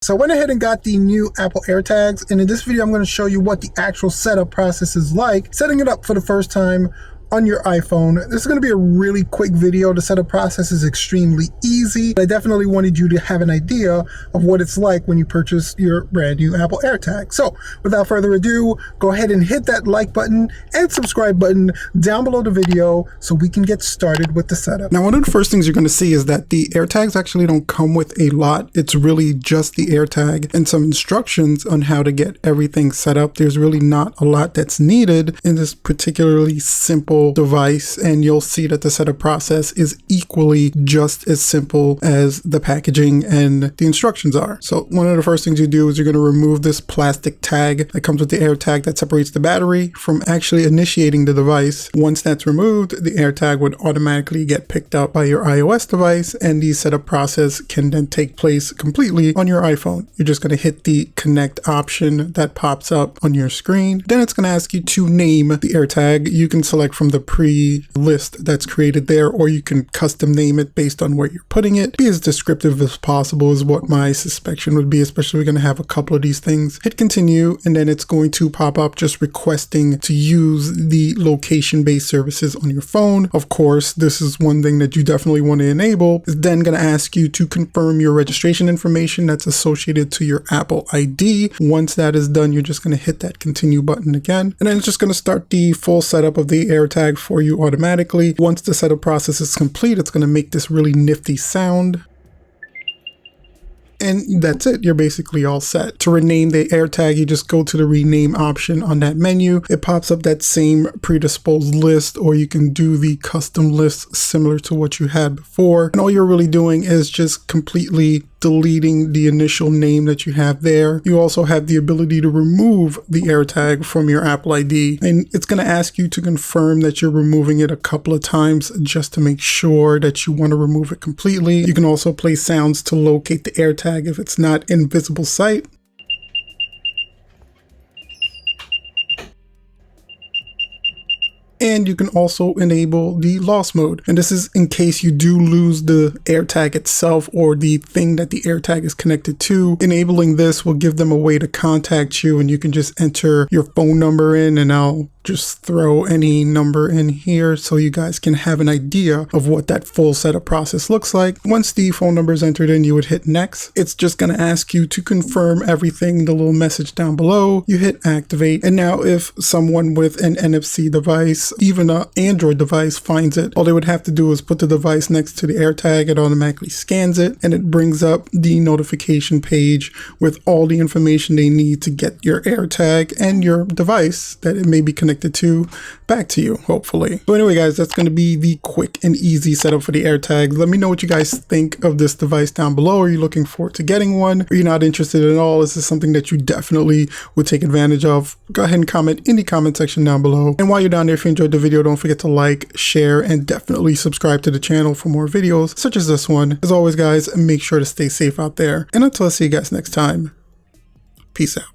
So I went ahead and got the new Apple AirTags, and in this video I'm going to show you what the actual setup process is like, setting it up for the first time on your iPhone. This is going to be a really quick video. The setup process is extremely easy. I definitely wanted you to have an idea of what it's like when you purchase your brand new Apple AirTag. So without further ado, go ahead and hit that like button and subscribe button down below the video so we can get started with the setup. Now, one of the first things you're going to see is that the AirTags actually don't come with a lot. It's really just the AirTag and some instructions on how to get everything set up. There's really not a lot that's needed in this particularly simple device, and you'll see that the setup process is equally just as simple as the packaging and the instructions are. So one of the first things you do is you're going to remove this plastic tag that comes with the AirTag that separates the battery from actually initiating the device. Once that's removed, the AirTag would automatically get picked up by your iOS device, and the setup process can then take place completely on your iPhone. You're just going to hit the connect option that pops up on your screen. Then it's going to ask you to name the AirTag. You can select from the pre-list that's created there, or you can custom name it based on where you're putting it. Be as descriptive as possible is what my suspicion would be, especially we're going to have a couple of these things. Hit continue, and then it's going to pop up just requesting to use the location-based services on your phone. Of course, this is one thing that you definitely want to enable. It's then going to ask you to confirm your registration information that's associated to your Apple ID. Once that is done, you're just going to hit that continue button again, and then it's just going to start the full setup of the AirTag for you automatically. Once the setup process is complete, it's going to make this really nifty sound. And that's it. You're basically all set. To rename the AirTag, you just go to the rename option on that menu. It pops up that same predisposed list, or you can do the custom list similar to what you had before. And all you're really doing is just completely deleting the initial name that you have there. You also have the ability to remove the AirTag from your Apple ID, and it's going to ask you to confirm that you're removing it a couple of times just to make sure that you want to remove it completely. You can also play sounds to locate the AirTag if it's not in visible sight. And you can also enable the loss mode. And this is in case you do lose the AirTag itself or the thing that the AirTag is connected to. Enabling this will give them a way to contact you, and you can just enter your phone number in, and I'll just throw any number in here so you guys can have an idea of what that full setup process looks like. Once the phone number is entered in, you would hit next. It's just going to ask you to confirm everything, the little message down below. You hit activate, and now if someone with an NFC device, even an Android device, finds it, all they would have to do is put the device next to the AirTag. It automatically scans it, and it brings up the notification page with all the information they need to get your AirTag and your device that it may be connected to back to you, hopefully. So anyway, guys, that's going to be the quick and easy setup for the AirTags. Let me know what you guys think of this device down below. Are you looking forward to getting one? Are you not interested at all? Is this something that you definitely would take advantage of? Go ahead and comment in the comment section down below. And while you're down there, if you enjoyed the video, don't forget to like, share, and definitely subscribe to the channel for more videos such as this one. As always, guys, make sure to stay safe out there. And until I see you guys next time, peace out.